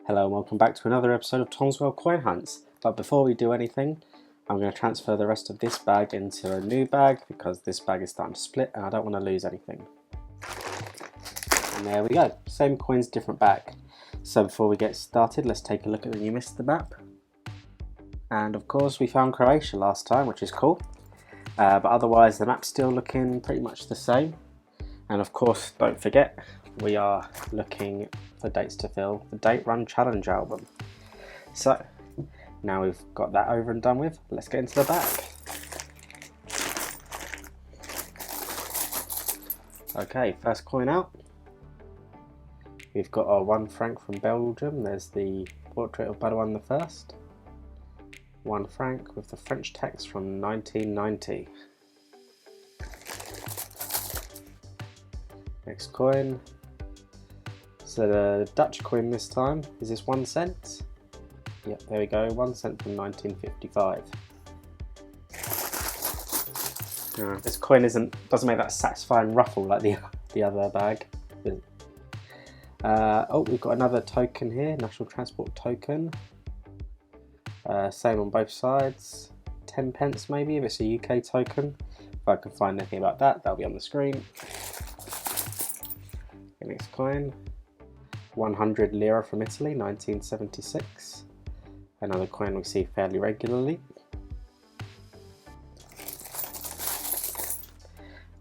Hello and welcome back to another episode of Tom's World Coin Hunts. But before we do anything, I'm going to transfer the rest of this bag into a new bag because this bag is starting to split and I don't want to lose anything. And there we go, same coins, different bag. So before we get started, let's take a look at the Numista map. And of course we found Croatia last time, which is cool. But otherwise the map's still looking pretty much the same. And of course, don't forget, we are looking for dates to fill the Date Run Challenge album. So, now we've got that over and done with, let's get into the bag. Okay, first coin out. We've got our 1 franc from Belgium. There's the portrait of Baudouin I. 1 franc with the French text from 1990. Next coin. So the Dutch coin this time. Is this 1 cent? Yep, there we go, 1 cent from 1955. This coin doesn't make that satisfying ruffle like the other bag. Oh, we've got another token here, national transport token. Same on both sides. 10 pence maybe if it's a UK token. If I can find anything about that, that'll be on the screen. Okay, next coin. 100 lira from Italy, 1976. Another coin we see fairly regularly.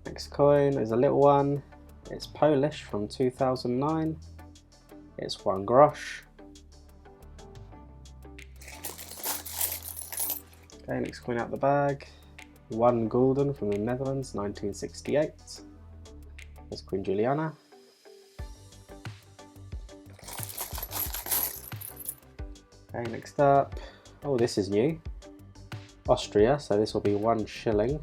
Next coin is a little one. It's Polish from 2009. It's 1 grosz. Okay, next coin out the bag. 1 Gulden from the Netherlands, 1968. There's Queen Juliana. Okay, next up, oh, this is new. Austria, so this will be 1 Schilling.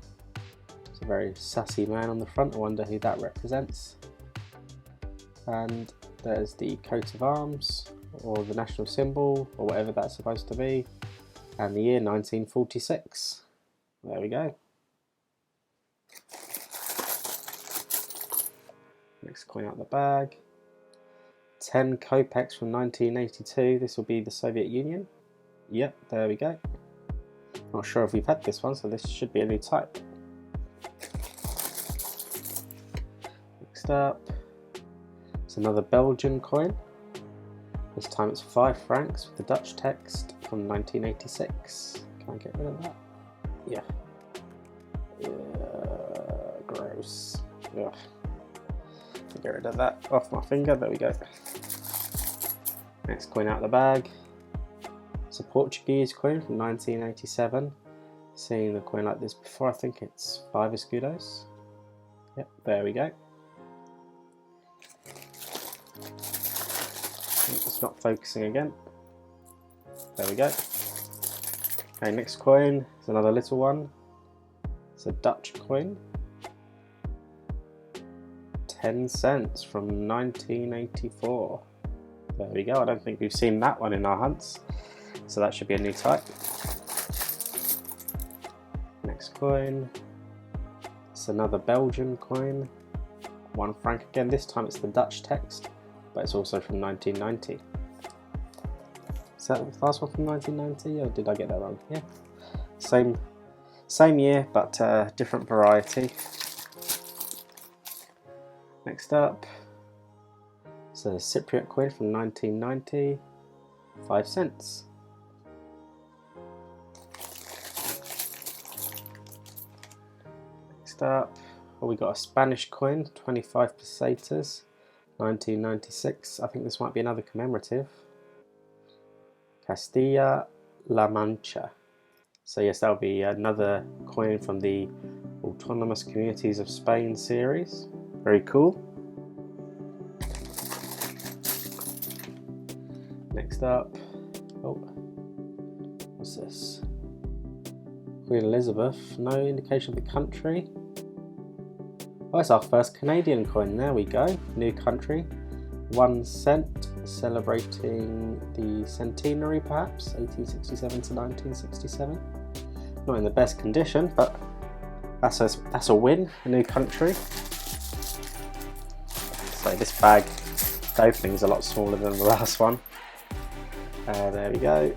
It's a very sassy man on the front, I wonder who that represents. And there's the coat of arms, or the national symbol, or whatever that's supposed to be. And the year 1946. There we go. Next coin out the bag. 10 Kopecks from 1982. This will be the Soviet Union. Yep, there we go. Not sure if we've had this one, so this should be a new type. Next up, it's another Belgian coin. This time it's 5 francs with the Dutch text from 1986. Can I get rid of that? Yeah. Gross. Ugh. Get rid of that off my finger, there we go. Next coin out of the bag. It's a Portuguese coin from 1987. Seen a coin like this before, I think it's 5 Escudos. Yep, there we go. It's not focusing again. There we go. Okay, next coin is another little one. It's a Dutch coin. 10 cents from 1984. There we go, I don't think we've seen that one in our hunts, so that should be a new type. Next coin, it's another Belgian coin, 1 franc again, this time it's the Dutch text, but it's also from 1990. Is that the last one from 1990, or did I get that wrong? Yeah, same year, but different variety. Next up, it's a Cypriot coin from 1990, 5 cents. Next up, we got a Spanish coin, 25 pesetas, 1996. I think this might be another commemorative. Castile-La Mancha. So yes, that'll be another coin from the Autonomous Communities of Spain series. Very cool. Next up, oh, what's this? Queen Elizabeth, no indication of the country. Oh, it's our first Canadian coin, there we go, new country. 1 cent, celebrating the centenary perhaps, 1867 to 1967. Not in the best condition, but that's a win, a new country. So this bag, the opening is a lot smaller than the last one. There we go.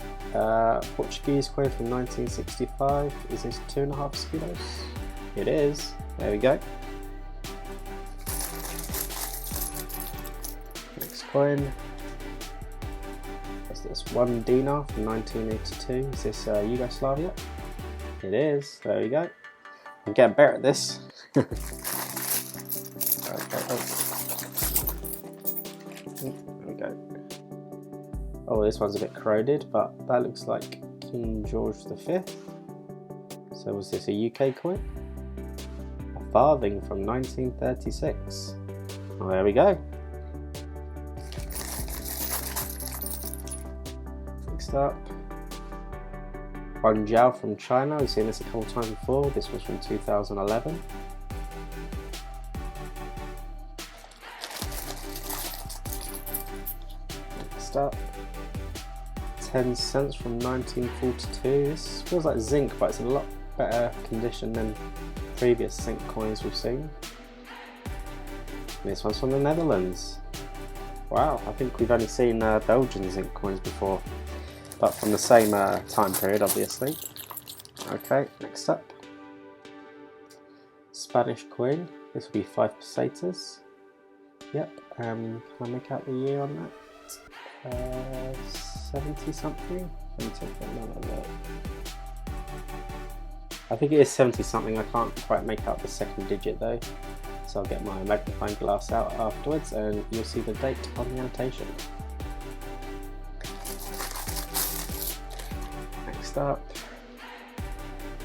Portuguese coin from 1965. Is this 2.5 Escudos? It is. There we go. Next coin. What's this? 1 Dinar from 1982. Is this Yugoslavia? It is. There we go. I'm getting better at this. Okay. There we go. Oh, this one's a bit corroded, but that looks like King George V. So was this a UK coin? A farthing from 1936. Well, there we go. Next up, 1 Jiao from China. We've seen this a couple times before. This was from 2011. Next up, 10 cents from 1942. This feels like zinc, but it's in a lot better condition than previous zinc coins we've seen. This one's from the Netherlands. Wow, I think we've only seen Belgian zinc coins before, but from the same time period, obviously. Okay, next up, Spanish coin. This will be 5 pesetas. Yep. Can I make out the year on that? 70 something. Let me take another look. I think it is 70 something. I can't quite make out the second digit though, so I'll get my magnifying glass out afterwards and you'll see the date on the annotation. Next up,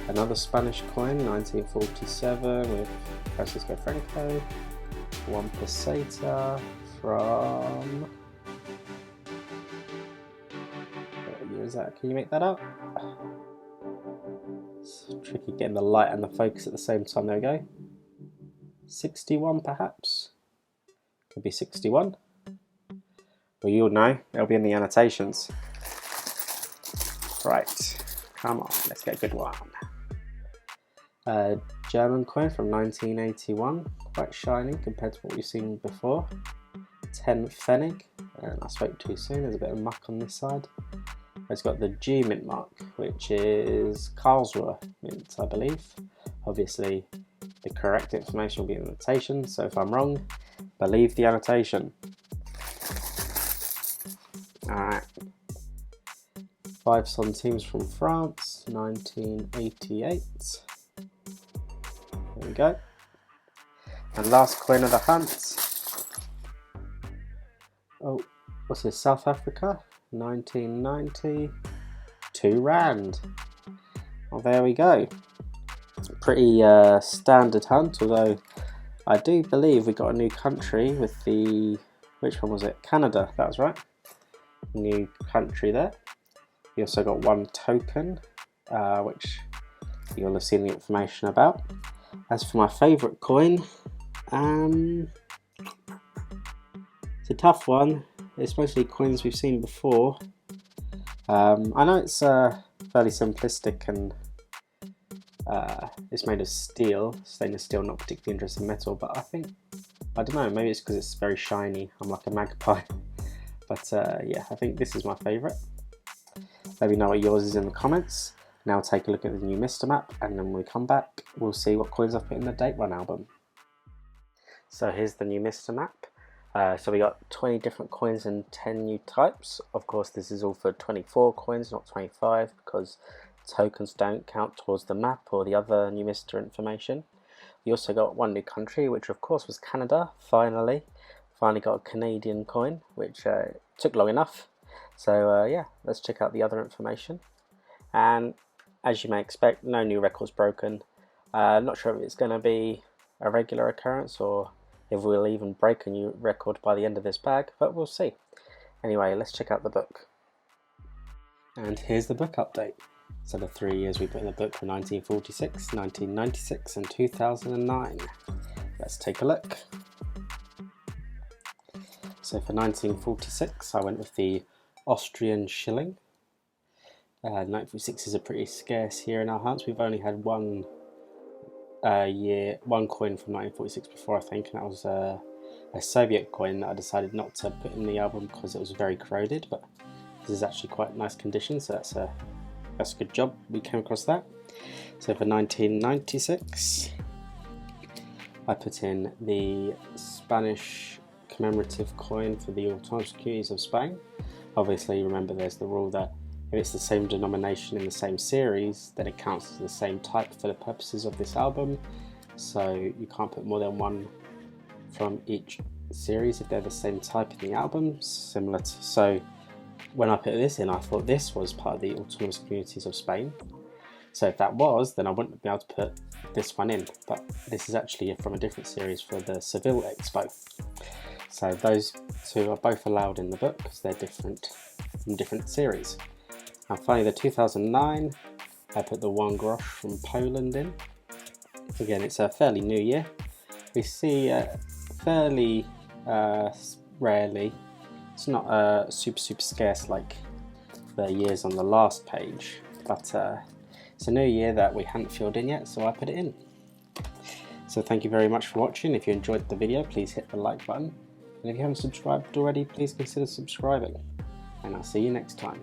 another Spanish coin, 1947 with Francisco Franco. 1 peseta from... what year is that? Can you make that out? It's tricky getting the light and the focus at the same time. There we go. 61 perhaps? Could be 61. Well, you'll know. It'll be in the annotations. Right. Come on. Let's get a good one. German coin from 1981. Quite shiny compared to what we've seen before. 10 Pfennig. And I spoke too soon. There's a bit of muck on this side. It's got the G mint mark, which is Karlsruhe mint, I believe. Obviously, the correct information will be in the annotation, so if I'm wrong, believe the annotation. Alright. 5 Centimes from France, 1988. There we go. And last coin of the hunt. Oh, what's this? South Africa? 1990, 2 rand. Well, there we go. Pretty standard hunt, although I do believe we got a new country with the, which one was it? Canada, that was right. New country there. We also got 1 token, which you'll have seen the information about. As for my favourite coin, it's a tough one. It's mostly coins we've seen before. I know it's fairly simplistic and it's made of steel, stainless steel, not particularly interested in metal, but I think, I don't know, maybe it's because it's very shiny. I'm like a magpie. But yeah, I think this is my favourite. Let me know what yours is in the comments. Now take a look at the Numista map, and then when we come back, we'll see what coins I've put in the Date One album. So here's the Numista map. So we got 20 different coins and 10 new types. Of course, this is all for 24 coins, not 25, because tokens don't count towards the map or the other Numista information. We also got 1 new country, which of course was Canada. Finally got a Canadian coin, which took long enough. So yeah, let's check out the other information. And as you may expect, no new records broken. I'm not sure if it's going to be a regular occurrence or if we'll even break a new record by the end of this bag, but we'll see. Anyway, let's check out the book. And here's the book update. So the 3 years we put in the book were 1946, 1996 and 2009. Let's take a look. So for 1946 I went with the Austrian Schilling. 1946 is a pretty scarce year in our hunts. We've only had one coin from 1946 before, I think, and that was a Soviet coin that I decided not to put in the album because it was very corroded, but This is actually quite nice condition, so that's a good job we came across that. So for 1996, I put in the Spanish commemorative coin for the autonomous communities of Spain. Obviously, remember there's the rule that if it's the same denomination in the same series, then it counts as the same type for the purposes of this album. So you can't put more than one from each series if they're the same type in the album. So when I put this in, I thought this was part of the autonomous communities of Spain. So if that was, then I wouldn't be able to put this one in. But this is actually from a different series for the Seville Expo. So those two are both allowed in the book because they're different from different series. And finally, the 2009, I put the 1 grosz from Poland in. Again, it's a fairly new year. We see fairly rarely. It's not super scarce like the years on the last page, but it's a new year that we hadn't filled in yet, so I put it in. So thank you very much for watching. If you enjoyed the video, please hit the like button. And if you haven't subscribed already, please consider subscribing. And I'll see you next time.